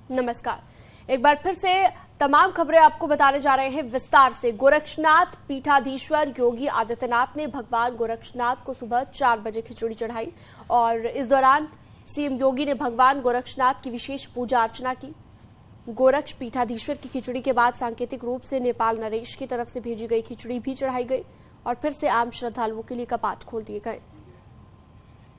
नमस्कार। एक बार फिर से तमाम खबरें आपको बताने जा रहे हैं विस्तार से। गोरक्षनाथ पीठाधीश्वर योगी आदित्यनाथ ने भगवान गोरक्षनाथ को सुबह 4 बजे खिचड़ी चढ़ाई और इस दौरान सीएम योगी ने भगवान गोरक्षनाथ की विशेष पूजा अर्चना की। गोरक्ष पीठाधीश्वर की खिचड़ी के बाद सांकेतिक रूप से नेपाल नरेश की तरफ से भेजी गई खिचड़ी भी चढ़ाई गई और फिर से आम श्रद्धालुओं के लिए कपाट खोल दिए गए।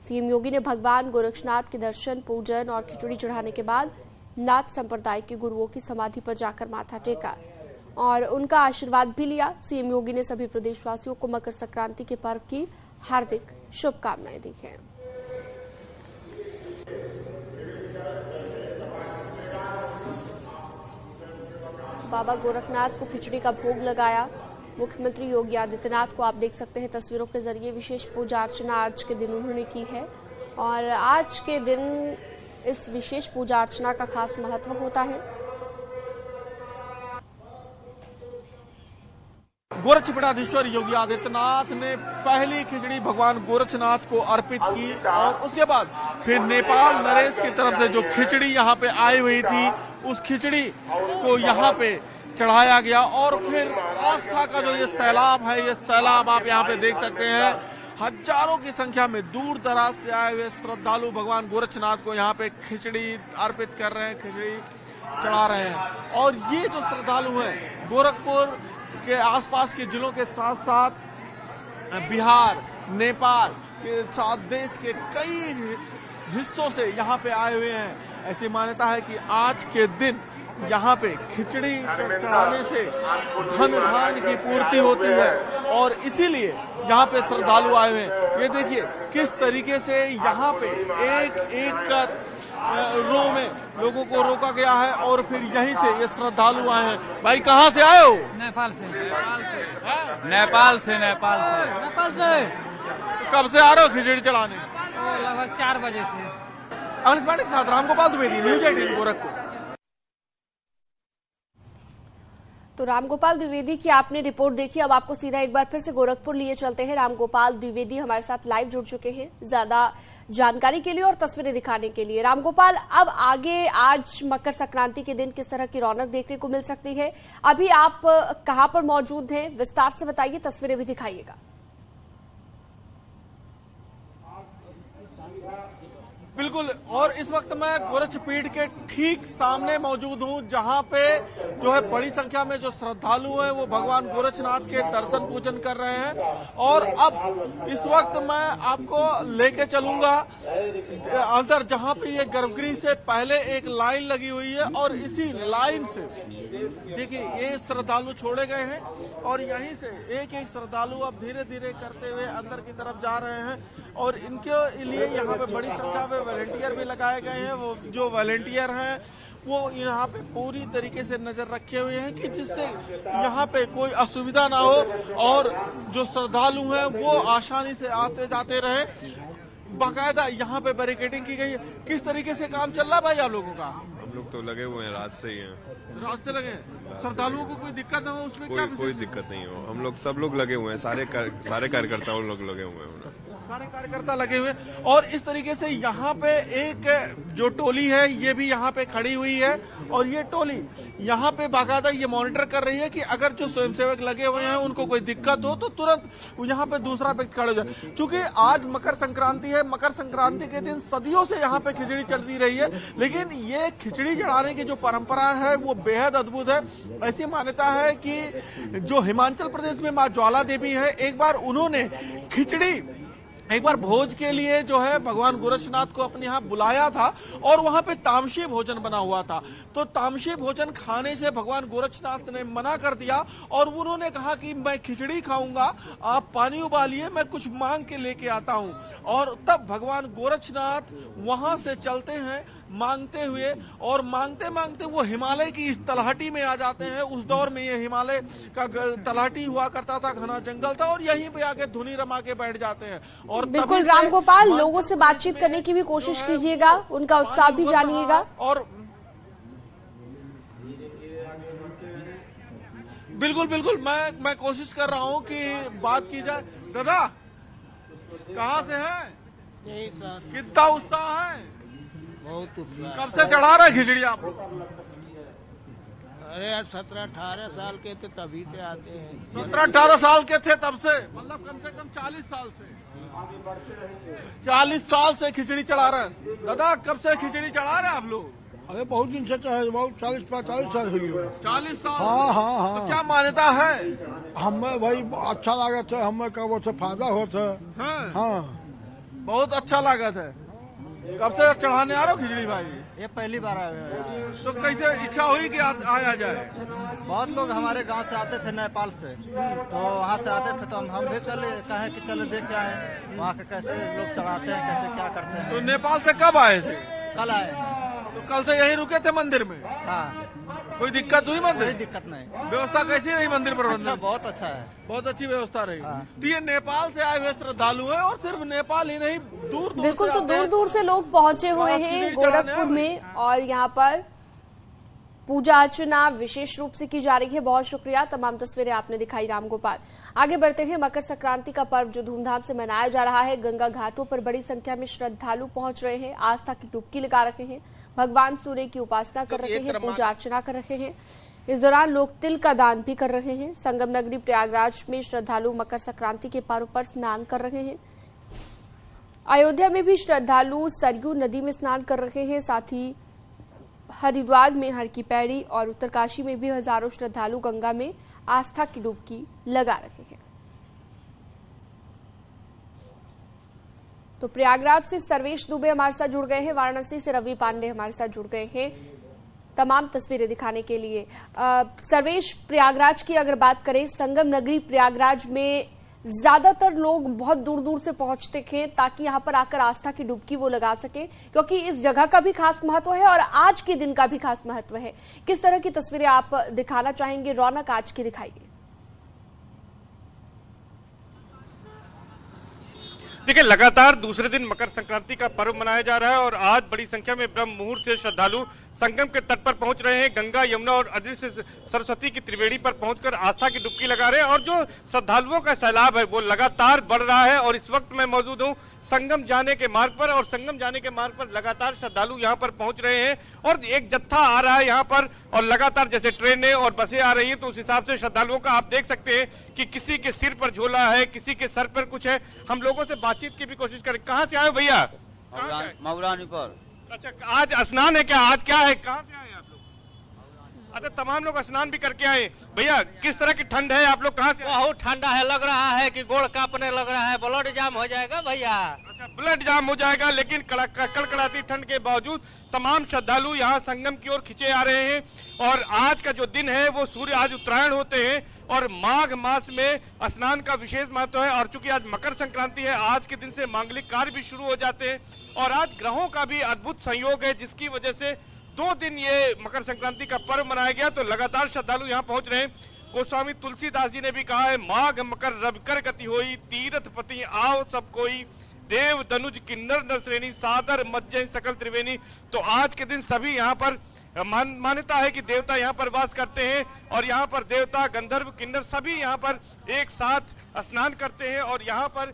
सीएम योगी ने भगवान गोरक्षनाथ के दर्शन, पूजन और खिचड़ी चढ़ाने के बाद नाथ संप्रदाय के गुरुओं की समाधि पर जाकर माथा टेका और उनका आशीर्वाद भी लिया। सीएम योगी ने सभी प्रदेशवासियों को मकर संक्रांति के पर्व की हार्दिक शुभकामनाएं दी हैं। बाबा गोरखनाथ को खिचड़ी का भोग लगाया। मुख्यमंत्री योगी आदित्यनाथ को आप देख सकते हैं तस्वीरों के जरिए। विशेष पूजा अर्चना आज के दिन उन्होंने की है और आज के दिन इस विशेष पूजा अर्चना का खास महत्व होता है। गोरक्ष पीठाधीश्वर योगी आदित्यनाथ ने पहली खिचड़ी भगवान गोरक्षनाथ को अर्पित की और उसके बाद फिर नेपाल नरेश की तरफ से जो खिचड़ी यहाँ पे आई हुई थी उस खिचड़ी को यहाँ पे चढ़ाया गया और फिर आस्था का जो ये सैलाब है, ये सैलाब आप यहाँ पे देख सकते हैं। हजारों की संख्या में दूर दराज से आए हुए श्रद्धालु भगवान गोरक्षनाथ को यहाँ पे खिचड़ी अर्पित कर रहे हैं, खिचड़ी चढ़ा रहे हैं। और ये जो श्रद्धालु हैं गोरखपुर के आसपास के जिलों के साथ साथ बिहार, नेपाल के साथ देश के कई हिस्सों से यहाँ पे आए हुए हैं। ऐसी मान्यता है कि आज के दिन यहाँ पे खिचड़ी चढ़ाने से धन धान्य की पूर्ति होती है और इसीलिए यहाँ पे श्रद्धालु आए हुए हैं। ये देखिए किस तरीके से यहाँ पे एक एक कर रो में लोगों को रोका गया है और फिर यहीं से ये श्रद्धालु आए हैं। भाई कहाँ से आए हो? नेपाल से। नेपाल से। कब से आ रहे हो खिचड़ी चढ़ाने? लगभग 4 बजे से। अमरीश पांडे के साथ रामगोपाल द्विवेदी, न्यूज़ 18 गोरखपुर। तो रामगोपाल द्विवेदी की आपने रिपोर्ट देखी। अब आपको सीधा एक बार फिर से गोरखपुर लिए चलते हैं। रामगोपाल द्विवेदी हमारे साथ लाइव जुड़ चुके हैं ज्यादा जानकारी के लिए और तस्वीरें दिखाने के लिए। रामगोपाल, अब आगे आज मकर संक्रांति के दिन किस तरह की रौनक देखने को मिल सकती है? अभी आप कहां पर मौजूद हैं, विस्तार से बताइए, तस्वीरें भी दिखाइएगा। बिल्कुल, और इस वक्त मैं गोरक्ष पीठ के ठीक सामने मौजूद हूं जहां पे जो है बड़ी संख्या में जो श्रद्धालु हैं वो भगवान गोरक्षनाथ के दर्शन पूजन कर रहे हैं। और अब इस वक्त मैं आपको लेके चलूंगा अंदर जहां पे ये गर्भगृह से पहले एक लाइन लगी हुई है और इसी लाइन से देखिए ये श्रद्धालु छोड़े गए हैं और यहीं से एक एक श्रद्धालु अब धीरे धीरे करते हुए अंदर की तरफ जा रहे हैं और इनके लिए यहाँ पे बड़ी संख्या में वॉलंटियर भी लगाए गए हैं। वो जो वॉलंटियर हैं वो यहाँ पे पूरी तरीके से नजर रखे हुए हैं कि जिससे यहाँ पे कोई असुविधा ना हो और जो श्रद्धालु हैं वो आसानी से आते जाते रहे। बाकायदा यहाँ पे बैरिकेडिंग की गई है। किस तरीके से काम चल रहा है भाई आप लोगों का? हम लोग तो लगे हुए हैं, रात से ही हैं। रात से लगे हैं। श्रद्धालुओं को कोई दिक्कत ना हो उसमें? कोई दिक्कत नहीं हो। हम लोग सब लोग लगे हुए हैं, सारे कार्यकर्ता लोग लगे हुए हैं, सारे कार्यकर्ता लगे हुए हैं। और इस तरीके से यहाँ पे एक जो टोली है ये भी यहाँ पे खड़ी हुई है और ये टोली यहाँ पे बाकायदा ये मॉनिटर कर रही है कि अगर जो स्वयंसेवक लगे हुए हैं उनको कोई दिक्कत हो तो तुरंत यहाँ पे दूसरा व्यक्ति खड़े हो जाए। चूंकि आज मकर संक्रांति है, मकर संक्रांति के दिन सदियों से यहाँ पे खिचड़ी चढ़ती रही है, लेकिन ये खिचड़ी चढ़ाने की जो परंपरा है वो बेहद अद्भुत है। ऐसी मान्यता है कि जो हिमाचल प्रदेश में माँ ज्वाला देवी है, एक बार उन्होंने खिचड़ी एक बार भोज के लिए जो है भगवान गोरक्षनाथ को अपने यहाँ बुलाया था और वहां पे तामसी भोजन बना हुआ था। तो तामसी भोजन खाने से भगवान गोरक्षनाथ ने मना कर दिया और उन्होंने कहा कि मैं खिचड़ी खाऊंगा, आप पानी उबालिए, मैं कुछ मांग के लेके आता हूँ। और तब भगवान गोरक्षनाथ वहां से चलते हैं मांगते हुए और मांगते मांगते वो हिमालय की इस तलहटी में आ जाते हैं। उस दौर में ये हिमालय का तलहटी हुआ करता था, घना जंगल था और यहीं पे आके धुनी रमा के बैठ जाते हैं। और बिल्कुल रामगोपाल, लोगों से बातचीत करने की भी कोशिश कीजिएगा, उनका उत्साह भी जानिएगा। और बिल्कुल बिल्कुल मैं कोशिश कर रहा हूँ कि बात की जाए। दादा कहाँ से हैं? यही सर। कितना उत्साह है? बहुत उत्साह। कब से चढ़ा रहे खिचड़ी आप? अरे 17-18 साल के थे तभी से आते हैं। 17-18 साल के थे तब से, मतलब कम से कम 40 साल से। 40 साल से खिचड़ी चढ़ा रहे हैं। दादा कब से खिचड़ी चढ़ा रहे हैं आप लोग? अरे बहुत दिन से चाहे, बहुत 40-45 साल हुई है। 40 साल? हाँ। तो क्या मान्यता है? हमें भाई अच्छा लागत है, हमें का वो से फायदा होता है। हाँ बहुत अच्छा लागत है। कब से चढ़ाने आ रहे हो खिचड़ी भाई? ये पहली बार आए हैं। तो कैसे इच्छा हुई कि आया जाए? बहुत लोग हमारे गांव से आते थे, नेपाल से, तो वहाँ से आते थे, तो हम भी कहे कि चलो देख के आए वहाँ के कैसे लोग चढ़ाते हैं, कैसे क्या करते हैं। तो नेपाल से कब आए थे? कल आए हैं। तो कल से यहीं रुके थे मंदिर में? हाँ। कोई दिक्कत हुई मंदिर? कोई दिक्कत नहीं। व्यवस्था कैसी रही मंदिर प्रबंधन? अच्छा, बहुत अच्छा है। बहुत अच्छी व्यवस्था रही। हाँ। तो ये नेपाल से आए हुए श्रद्धालु है, और सिर्फ नेपाल ही नहीं, दूर दूर बिल्कुल, से तो आते हैं। दूर दूर से लोग पहुंचे हुए हैं गोरखपुर में, और यहाँ पर पूजा अर्चना विशेष रूप से की जा रही है। बहुत शुक्रिया, तमाम तस्वीरें आपने दिखाई रामगोपाल। आगे बढ़ते हैं। मकर संक्रांति का पर्व जो धूमधाम से मनाया जा रहा है, गंगा घाटों पर बड़ी संख्या में श्रद्धालु पहुंच रहे हैं, आस्था की डुबकी लगा रहे हैं, भगवान सूर्य की उपासना कर रहे हैं, पूजा अर्चना कर रहे हैं। इस दौरान लोग तिल का दान भी कर रहे हैं। संगम नगरी प्रयागराज में श्रद्धालु मकर संक्रांति के पर्व पर स्नान कर रहे हैं। अयोध्या में भी श्रद्धालु सरयू नदी में स्नान कर रहे हैं। साथ ही हरिद्वार में हर की पैड़ी और उत्तरकाशी में भी हजारों श्रद्धालु गंगा में आस्था की डुबकी लगा रहे हैं। तो प्रयागराज से सर्वेश दुबे हमारे साथ जुड़ गए हैं, वाराणसी से रवि पांडे हमारे साथ जुड़ गए हैं तमाम तस्वीरें दिखाने के लिए। सर्वेश, प्रयागराज की अगर बात करें, संगम नगरी प्रयागराज में ज्यादातर लोग बहुत दूर दूर से पहुंचते हैं ताकि यहां पर आकर आस्था की डुबकी वो लगा सके, क्योंकि इस जगह का भी खास महत्व है और आज के दिन का भी खास महत्व है। किस तरह की तस्वीरें आप दिखाना चाहेंगे? रौनक आज की दिखाइए। देखिए, लगातार दूसरे दिन मकर संक्रांति का पर्व मनाया जा रहा है और आज बड़ी संख्या में ब्रह्म मुहूर्त से श्रद्धालु संगम के तट पर पहुंच रहे हैं। गंगा, यमुना और अदृश्य सरस्वती की त्रिवेणी पर पहुंचकर आस्था की डुबकी लगा रहे हैं और जो श्रद्धालुओं का सैलाब है वो लगातार बढ़ रहा है। और इस वक्त मैं मौजूद हूं संगम जाने के मार्ग पर, और संगम जाने के मार्ग पर लगातार श्रद्धालु यहां पर पहुंच रहे हैं और एक जत्था आ रहा है यहां पर, और लगातार जैसे ट्रेनें और बसें आ रही हैं तो उस हिसाब से श्रद्धालुओं का आप देख सकते हैं कि किसी के सिर पर झोला है, किसी के सर पर कुछ है। हम लोगों से बातचीत की भी कोशिश करें। कहाँ से आए हो भैया? मऊरानी पर। अच्छा, आज स्नान है क्या? आज क्या है? कहाँ से आए आप लोग? अच्छा, तमाम लोग स्नान भी करके आए। भैया, किस तरह की ठंड है? आप लोग कहाँ से? बहुत ठंडा है, लग रहा है कि गोड़ कांपने लग रहा है, ब्लड जाम हो जाएगा भैया। अच्छा, ब्लड जाम हो जाएगा, लेकिन कड़कड़ाती ठंड के बावजूद तमाम श्रद्धालु यहाँ संगम की ओर खिंचे आ रहे हैं। और आज का जो दिन है वो सूर्य आज उत्तरायण होते हैं और माघ मास में स्नान का विशेष महत्व है। और चूंकि आज मकर संक्रांति है, आज के दिन से मांगलिक कार्य भी शुरू हो जाते हैं और आज ग्रहों का भी अद्भुत संयोग है, जिसकी वजह से 2 दिन ये मकर संक्रांति का पर्व मनाया गया। तो लगातार श्रद्धालु यहाँ पहुंच रहे हैं। गोस्वामी तुलसीदास जी ने भी कहा है, माघ मकर रविकर गति होई, तीर्थ पति आओ सब कोई, देव दनुज किन्नर नर श्रेणी, सादर मज्जन सकल त्रिवेणी। तो आज के दिन सभी यहाँ पर मान्यता है कि देवता यहाँ पर वास करते हैं और यहाँ पर देवता, गंधर्व, किन्नर सभी यहाँ पर एक साथ स्नान करते हैं। और यहाँ पर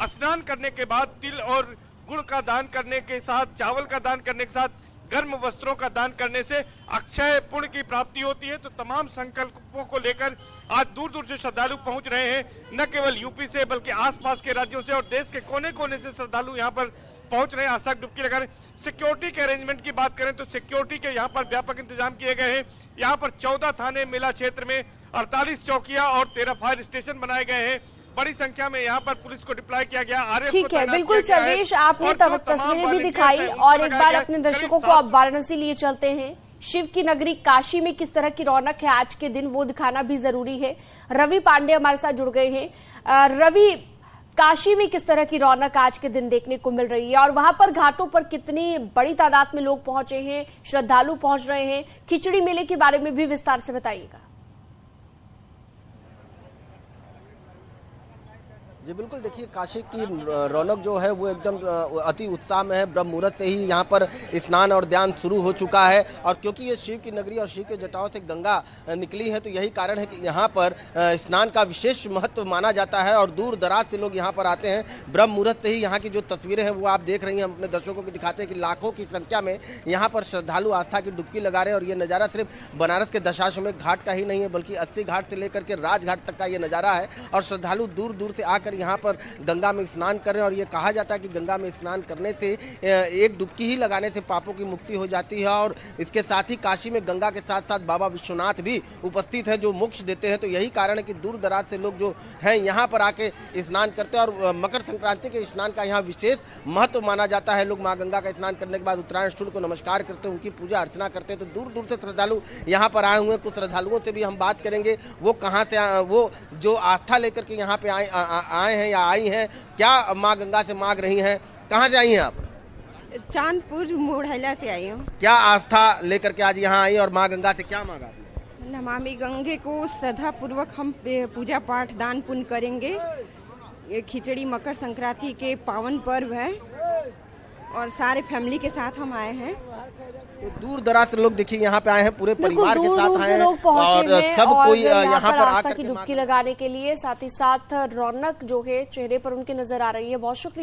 स्नान करने के बाद तिल और गुड़ का दान करने के साथ, चावल का दान करने के साथ, गर्म वस्त्रों का दान करने से अक्षय पुण्य की प्राप्ति होती है। तो तमाम संकल्पों को लेकर आज दूर दूर से श्रद्धालु पहुंच रहे हैं, न केवल यूपी से बल्कि आसपास के राज्यों से और देश के कोने कोने से श्रद्धालु यहाँ पर पहुंच रहे हैं, आस्था की डुबकी लगा रहे हैं। सिक्योरिटी के अरेंजमेंट की बात करें तो सिक्योरिटी के यहाँ पर व्यापक इंतजाम किए गए हैं। यहाँ पर 14 थाने, मेला क्षेत्र में 48 चौकियां और 13 फायर स्टेशन बनाए गए हैं। बड़ी संख्या में यहाँ पर पुलिस को डिप्लॉय किया गया। ठीक है, बिल्कुल सर्वेश, आपने तस्वीरें भी दिखाई और एक बार अपने दर्शकों को अब वाराणसी लिए चलते हैं। शिव की नगरी काशी में किस तरह की रौनक है आज के दिन, वो दिखाना भी जरूरी है। रवि पांडे हमारे साथ जुड़ गए हैं। रवि, काशी में किस तरह की रौनक आज के दिन देखने को मिल रही है और वहां पर घाटों पर कितनी बड़ी तादाद में लोग पहुंचे हैं, श्रद्धालु पहुंच रहे हैं? खिचड़ी मेले के बारे में भी विस्तार से बताइएगा। जी बिल्कुल, देखिए काशी की रौनक जो है वो एकदम अति उत्साह में है। ब्रह्म मुहूर्त से ही यहाँ पर स्नान और ध्यान शुरू हो चुका है और क्योंकि ये शिव की नगरी और शिव के जटाओं से गंगा निकली है तो यही कारण है कि यहाँ पर स्नान का विशेष महत्व माना जाता है और दूर दराज से लोग यहाँ पर आते हैं। ब्रह्म मुहूर्त से ही यहाँ की जो तस्वीरें हैं वो आप देख रही हैं, हम अपने दर्शकों को दिखाते हैं कि लाखों की संख्या में यहाँ पर श्रद्धालु आस्था की डुबकी लगा रहे हैं और ये नज़ारा सिर्फ बनारस के दशाश्वमेध घाट का ही नहीं है बल्कि 80 घाट से लेकर के राजघाट तक का ये नज़ारा है और श्रद्धालु दूर दूर से आकर यहाँ पर गंगा में स्नान कर रहे हैं और ये कहा जाता है कि गंगा में स्नान करने से एक डुबकी ही लगाने से पापों की मुक्ति हो जाती है। और इसके साथ ही काशी में गंगा के साथ साथ बाबा विश्वनाथ भी उपस्थित है जो मोक्ष देते हैं। तो यही कारण है कि दूर दराज से लोग जो हैं यहाँ पर आके स्नान करते हैं और मकर संक्रांति के स्नान का यहाँ विशेष महत्व माना जाता है। लोग माँ गंगा का स्नान करने के बाद उत्तरायण सूर्य को नमस्कार करते हैं, उनकी पूजा अर्चना करते हैं। तो दूर दूर से श्रद्धालु यहाँ पर आए हुए हैं। कुछ श्रद्धालुओं से भी हम बात करेंगे, वो कहाँ से वो जो आस्था लेकर के यहाँ पे आए हैं या आई हैं, क्या माँ गंगा से मांग रही हैं। कहाँ से आई हैं आप? चांदपुर मुढ़ैला से आई हूँ। क्या आस्था लेकर के आज यहाँ आई और माँ गंगा से क्या मांगा? नमामि गंगे को श्रद्धा पूर्वक हम पूजा पाठ दान पुण्य करेंगे। ये खिचड़ी मकर संक्रांति के पावन पर्व है और सारे फैमिली के साथ हम आए हैं। तो दूर दराज से लोग देखिए यहाँ पे आए हैं, पूरे परिवार के साथ आए हैं लोग पहुंचे और सब कोई यहाँ पर आस्था की डुबकी लगाने के लिए, साथ ही साथ रौनक जो है चेहरे पर उनके नजर आ रही है। बहुत शुक्रिया।